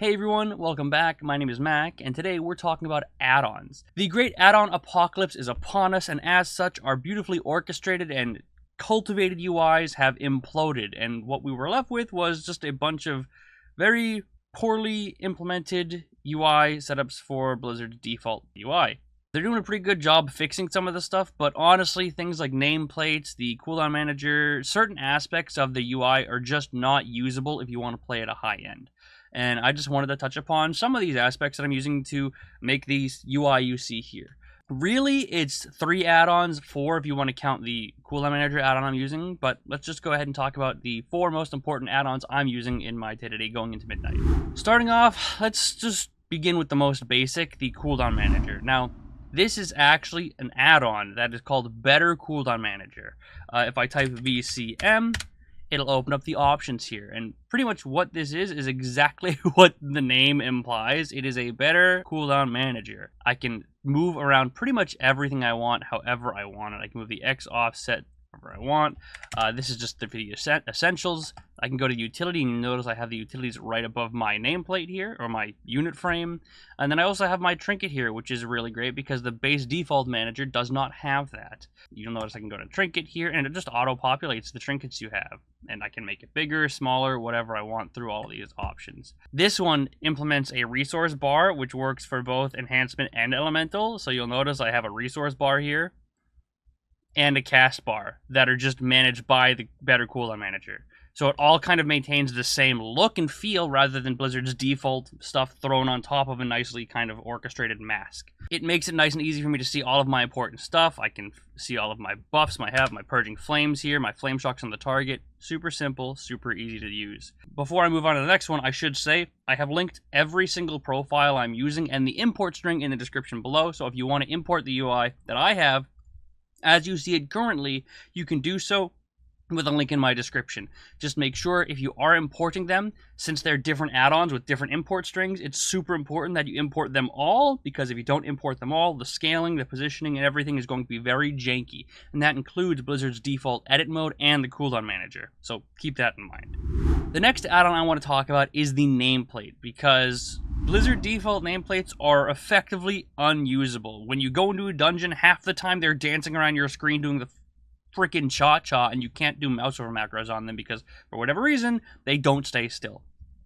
Hey everyone, welcome back. My name is Mac, and today we're talking about add-ons. The great add-on apocalypse is upon us, and as such, our beautifully orchestrated and cultivated UIs have imploded, and what we were left with was just a bunch of very poorly implemented UI setups for Blizzard's default UI. They're doing a pretty good job fixing some of the stuff, but honestly, things like nameplates, the cooldown manager, certain aspects of the UI are just not usable if you want to play at a high end. And I just wanted to touch upon some of these aspects that I'm using to make these UI you see here. Really, it's 3 add-ons, 4 if you want to count the cooldown manager add-on I'm using, but let's just go ahead and talk about the 4 most important add-ons I'm using in my day-to-day going into midnight. Starting off, let's just begin with the most basic, the cooldown manager. Now, this is actually an add-on that is called Better Cooldown Manager. If I type VCM, it'll open up the options here, and pretty much what this is exactly what the name implies. It is a better cooldown manager. I can move around pretty much everything I want however I want it. I can move the X offset wherever I want. This is just the essentials. I can go to utility, and you notice I have the utilities right above my nameplate here, or my unit frame. And then I also have my trinket here, which is really great because the base default manager does not have that. You'll notice I can go to trinket here, and it just auto-populates the trinkets you have. And I can make it bigger, smaller, whatever I want through all of these options. This one implements a resource bar, which works for both enhancement and elemental. So you'll notice I have a resource bar here and a cast bar that are just managed by the Better Cooldown Manager. So it all kind of maintains the same look and feel rather than Blizzard's default stuff thrown on top of a nicely kind of orchestrated mask. It makes it nice and easy for me to see all of my important stuff. I can see all of my buffs. I have my Purging Flames here, my Flame Shocks on the target. Super simple, super easy to use. Before I move on to the next one, I should say I have linked every single profile I'm using and the import string in the description below. So if you want to import the UI that I have, as you see it currently, you can do so with a link in my description. Just make sure if you are importing them, since they're different add-ons with different import strings, it's super important that you import them all, because if you don't import them all, the scaling, the positioning, and everything is going to be very janky. And that includes Blizzard's default edit mode and the cooldown manager. So keep that in mind. The next add-on I want to talk about is the nameplate, because Blizzard default nameplates are effectively unusable. When you go into a dungeon, half the time they're dancing around your screen doing the freaking cha-cha, and you can't do mouse over macros on them because, for whatever reason, they don't stay still.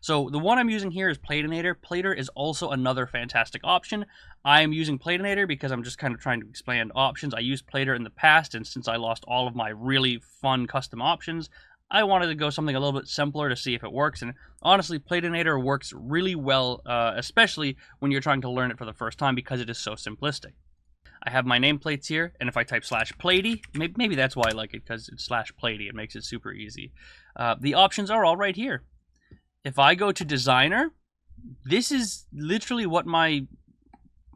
So the one I'm using here is Platoninator. Plater is also another fantastic option. I am using Platoninator because I'm just kind of trying to expand options. I used Plater in the past, and since I lost all of my really fun custom options, I wanted to go something a little bit simpler to see if it works, and honestly, Platoninator works really well, especially when you're trying to learn it for the first time because it is so simplistic. I have my nameplates here, and if I type /Platy, maybe that's why I like it, because it's /Platy. It makes it super easy. The options are all right here. If I go to Designer, this is literally what my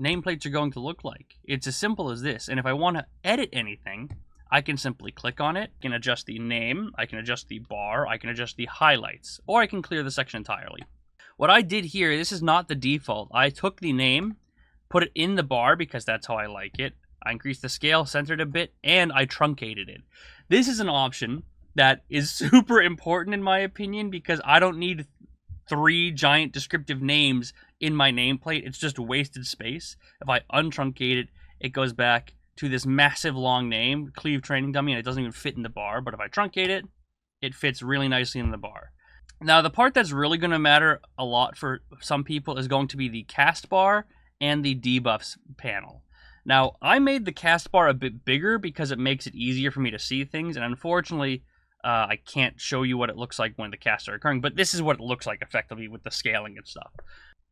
nameplates are going to look like. It's as simple as this, and if I want to edit anything, I can simply click on it. I can adjust the name, I can adjust the bar, I can adjust the highlights, or I can clear the section entirely. What I did here, this is not the default. I took the name, put it in the bar because that's how I like it. I increased the scale, centered a bit, and I truncated it. This is an option that is super important in my opinion because I don't need 3 giant descriptive names in my nameplate. It's just wasted space. If I untruncate it, it goes back to this massive long name, Cleave Training Dummy, and it doesn't even fit in the bar. But if I truncate it, it fits really nicely in the bar. Now, the part that's really going to matter a lot for some people is going to be the cast bar and the debuffs panel. Now, I made the cast bar a bit bigger because it makes it easier for me to see things, and unfortunately, I can't show you what it looks like when the casts are occurring, but this is what it looks like effectively with the scaling and stuff.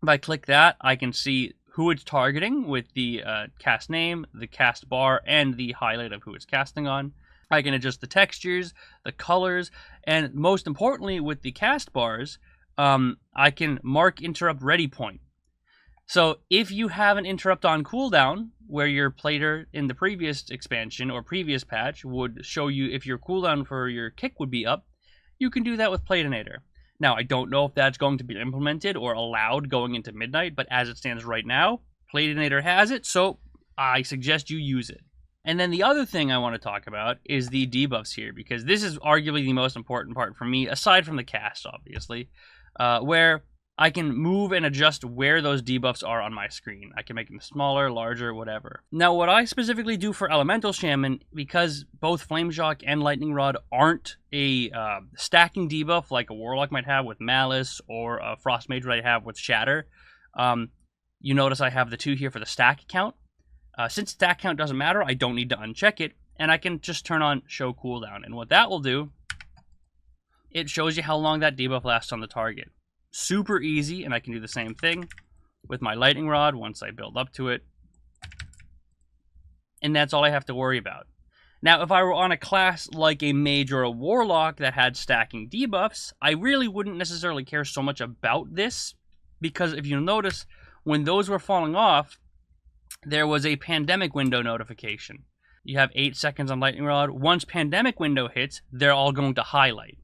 If I click that, I can see who it's targeting with the cast name, the cast bar, and the highlight of who it's casting on. I can adjust the textures, the colors, and most importantly, with the cast bars, I can mark interrupt ready point. So if you have an interrupt on cooldown, where your plater in the previous expansion or previous patch would show you if your cooldown for your kick would be up, you can do that with Playtinator. Now, I don't know if that's going to be implemented or allowed going into midnight, but as it stands right now, Playtinator has it, so I suggest you use it. And then the other thing I want to talk about is the debuffs here, because this is arguably the most important part for me, aside from the cast, obviously, where I can move and adjust where those debuffs are on my screen. I can make them smaller, larger, whatever. Now, what I specifically do for Elemental Shaman, because both Flame Shock and Lightning Rod aren't a stacking debuff like a Warlock might have with Malice or a Frost Mage might have with Shatter, you notice I have the 2 here for the stack count. Since stack count doesn't matter, I don't need to uncheck it, and I can just turn on Show Cooldown. And what that will do, it shows you how long that debuff lasts on the target. Super easy, and I can do the same thing with my Lightning Rod once I build up to it. And that's all I have to worry about. Now, if I were on a class like a Mage or a Warlock that had stacking debuffs, I really wouldn't necessarily care so much about this, because if you'll notice, when those were falling off, there was a pandemic window notification. You have 8 seconds on Lightning Rod. Once pandemic window hits, they're all going to highlight.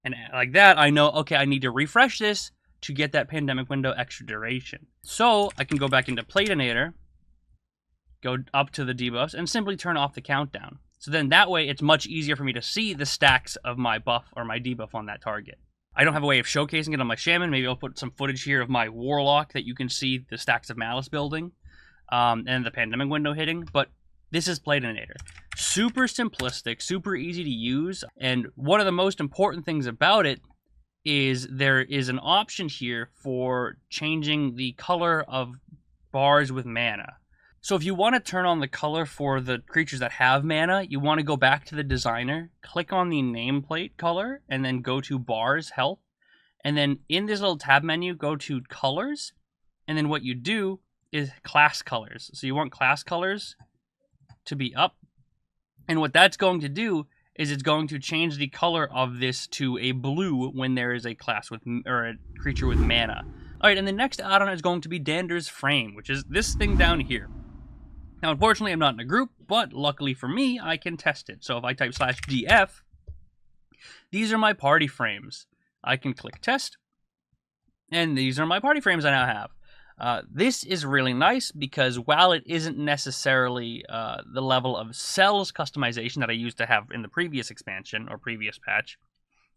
And like that, I know, okay, I need to refresh this to get that pandemic window extra duration. So I can go back into Playtinator, go up to the debuffs, and simply turn off the countdown. So then that way, it's much easier for me to see the stacks of my buff or my debuff on that target. I don't have a way of showcasing it on my Shaman. Maybe I'll put some footage here of my Warlock that you can see the stacks of Malice building and the pandemic window hitting, but this is Platoninator. Super simplistic, super easy to use, and one of the most important things about it is there is an option here for changing the color of bars with mana. So if you want to turn on the color for the creatures that have mana, you want to go back to the designer, click on the nameplate color, and then go to bars, health, and then in this little tab menu, go to colors, and then what you do is class colors. So you want class colors to be up, and what that's going to do is it's going to change the color of this to a blue when there is a class with or a creature with mana. All right, and the next add-on is going to be Danders Frame, which is this thing down here. Now, unfortunately, I'm not in a group, but luckily for me, I can test it. So if I type /df, these are my party frames. I can click test, and these are my party frames I now have. This is really nice because while it isn't necessarily the level of cells customization that I used to have in the previous expansion or previous patch,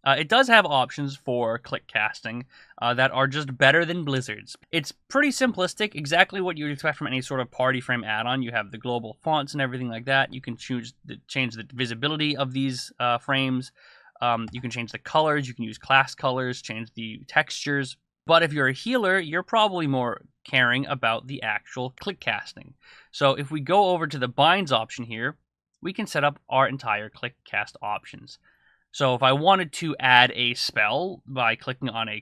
it does have options for click casting that are just better than Blizzard's. It's pretty simplistic, exactly what you'd expect from any sort of party frame add-on. You have the global fonts and everything like that. You can change the visibility of these frames. You can change the colors. You can use class colors, change the textures. But if you're a healer, you're probably more caring about the actual click casting. So if we go over to the binds option here, we can set up our entire click cast options. So if I wanted to add a spell by clicking on a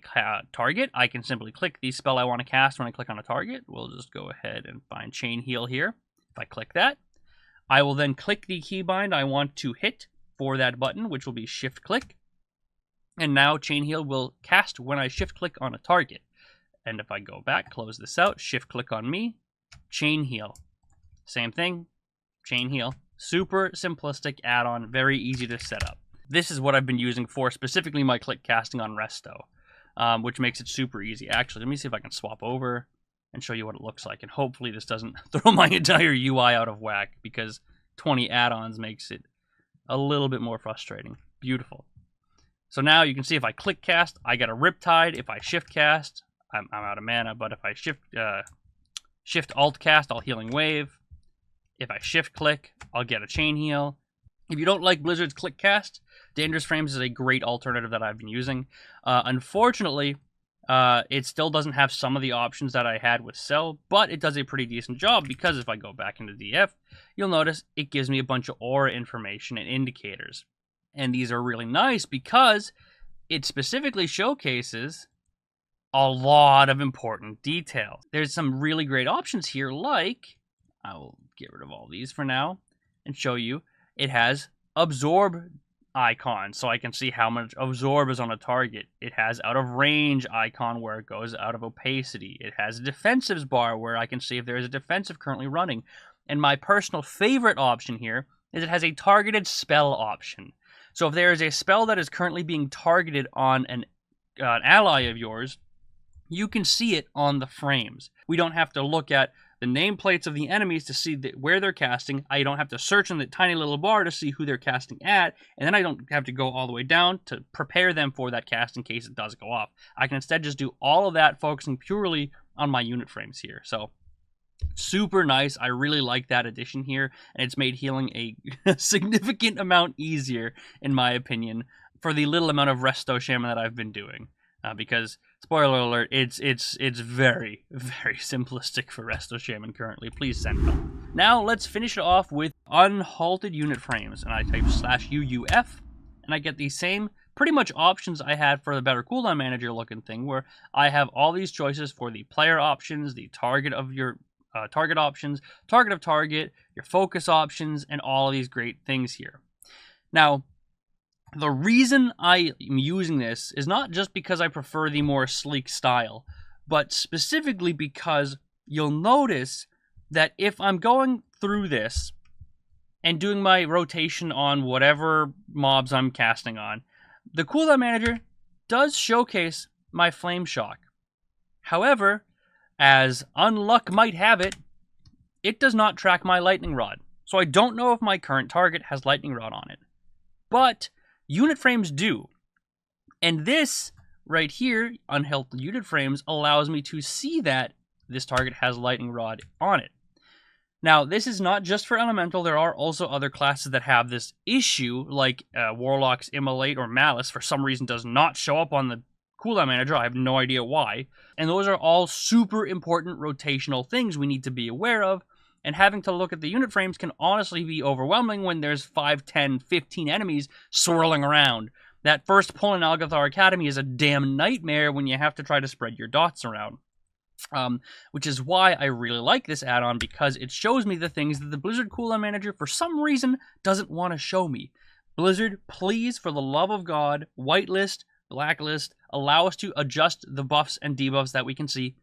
target, I can simply click the spell I want to cast when I click on a target. We'll just go ahead and find Chain Heal here. If I click that, I will then click the keybind I want to hit for that button, which will be Shift Click. And now Chain Heal will cast when I shift click on a target. And if I go back, close this out, shift click on me, Chain Heal. Same thing, Chain Heal. Super simplistic add-on, very easy to set up. This is what I've been using for specifically my click casting on Resto, which makes it super easy. Actually, let me see if I can swap over and show you what it looks like. And hopefully this doesn't throw my entire UI out of whack, because 20 add-ons makes it a little bit more frustrating. Beautiful. So now you can see if I click cast, I get a Riptide. If I shift cast, I'm out of mana. But if I shift alt cast, I'll Healing Wave. If I shift click, I'll get a Chain Heal. If you don't like Blizzard's click cast, Danders Frames is a great alternative that I've been using. Unfortunately, it still doesn't have some of the options that I had with Cell, but it does a pretty decent job, because if I go back into DF, you'll notice it gives me a bunch of aura information and indicators. And these are really nice because it specifically showcases a lot of important details. There's some really great options here, like, I will get rid of all these for now and show you, it has absorb icon, so I can see how much absorb is on a target. It has out of range icon where it goes out of opacity. It has a defensives bar where I can see if there is a defensive currently running. And my personal favorite option here is it has a targeted spell option. So if there is a spell that is currently being targeted on an ally of yours, you can see it on the frames. We don't have to look at the nameplates of the enemies to see where they're casting. I don't have to search in the tiny little bar to see who they're casting at, and then I don't have to go all the way down to prepare them for that cast in case it does go off. I can instead just do all of that, focusing purely on my unit frames here. So super nice. I really like that addition here, and it's made healing a significant amount easier, in my opinion, for the little amount of resto shaman that I've been doing. Because, spoiler alert, it's very, very simplistic for resto shaman currently. Please send them. Now, let's finish it off with Unhalted Unit Frames, and I type /UUF, and I get the same pretty much options I had for the Better Cooldown Manager looking thing, where I have all these choices for the player options, the target of your target options, target of target, your focus options, and all of these great things here. Now, the reason I am using this is not just because I prefer the more sleek style, but specifically because you'll notice that if I'm going through this and doing my rotation on whatever mobs I'm casting on, the Cooldown Manager does showcase my Flame Shock. However, as unluck might have it, it does not track my Lightning Rod. So I don't know if my current target has Lightning Rod on it. But Unit Frames do. And this right here, Unhalted Unit Frames, allows me to see that this target has Lightning Rod on it. Now, this is not just for Elemental. There are also other classes that have this issue, like Warlock's Immolate or Malice, for some reason does not show up on the Cooldown Manager. I have no idea why. And those are all super important rotational things we need to be aware of. And having to look at the unit frames can honestly be overwhelming when there's 5, 10, 15 enemies swirling around. That first pull in Algathar Academy is a damn nightmare when you have to try to spread your dots around. Which is why I really like this add-on, because it shows me the things that the Blizzard Cooldown Manager for some reason doesn't want to show me. Blizzard, please, for the love of God, whitelist, blacklist, allow us to adjust the buffs and debuffs that we can see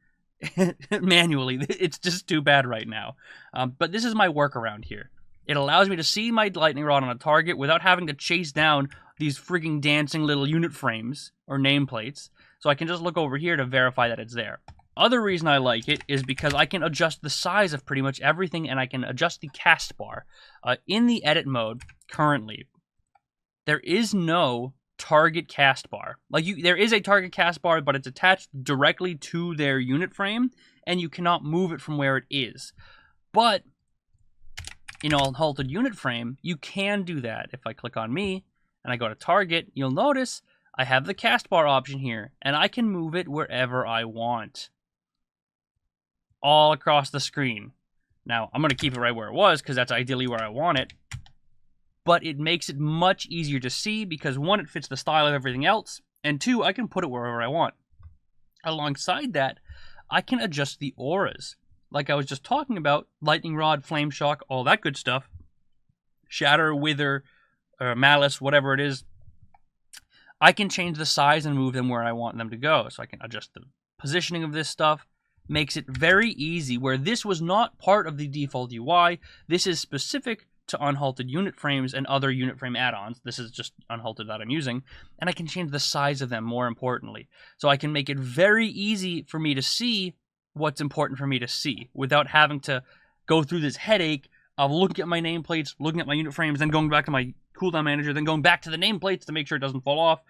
manually. It's just too bad right now. But this is my workaround here. It allows me to see my lightning rod on a target without having to chase down these freaking dancing little unit frames or nameplates. So I can just look over here to verify that it's there. Other reason I like it is because I can adjust the size of pretty much everything, and I can adjust the cast bar. In the edit mode, currently, there is no target cast bar. There is a target cast bar, but it's attached directly to their unit frame, and you cannot move it from where it is. But in Unhalted Unit Frame, you can do that. If I click on me and I go to target, you'll notice I have the cast bar option here, and I can move it wherever I want, all across the screen. Now, I'm going to keep it right where it was because that's ideally where I want it. But it makes it much easier to see because, one, it fits the style of everything else, and two, I can put it wherever I want. Alongside that, I can adjust the auras. Like I was just talking about, Lightning Rod, Flame Shock, all that good stuff. Shatter, Wither, Malice, whatever it is. I can change the size and move them where I want them to go. So I can adjust the positioning of this stuff. Makes it very easy, where this was not part of the default UI. This is specific to Unhalted Unit Frames and other unit frame add-ons. This is just Unhalted that I'm using, and I can change the size of them, more importantly. So I can make it very easy for me to see what's important for me to see without having to go through this headache of looking at my nameplates, looking at my unit frames, then going back to my Cooldown Manager, then going back to the nameplates to make sure it doesn't fall off.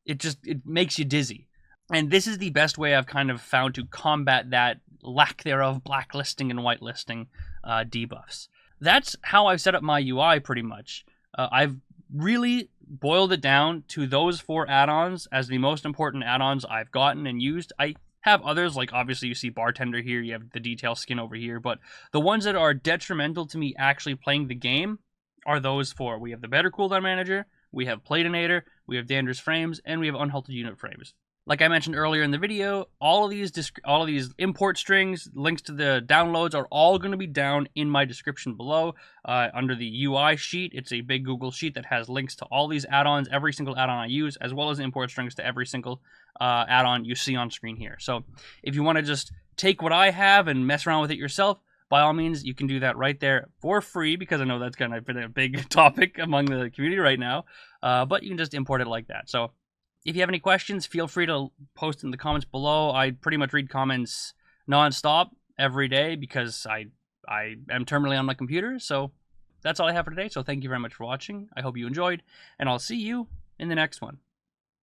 It makes you dizzy. And this is the best way I've kind of found to combat that lack thereof blacklisting and whitelisting debuffs. That's how I've set up my UI pretty much. I've really boiled it down to those 4 add-ons as the most important add-ons I've gotten and used. I have others, like obviously you see Bartender here, you have the detail skin over here, but the ones that are detrimental to me actually playing the game are those 4. We have the Better Cooldown Manager, we have Playtinator, we have Danders Frames, and we have Unhalted Unit Frames. Like I mentioned earlier in the video, all of these import strings, links to the downloads are all going to be down in my description below under the UI sheet. It's a big Google sheet that has links to all these add-ons, every single add-on I use, as well as import strings to every single add-on you see on screen here. So if you want to just take what I have and mess around with it yourself, by all means, you can do that right there for free, because I know that's kind of been a big topic among the community right now, but you can just import it like that. So if you have any questions, feel free to post in the comments below. I pretty much read comments non-stop, every day because I am terminally on my computer. So that's all I have for today. So thank you very much for watching. I hope you enjoyed, and I'll see you in the next one.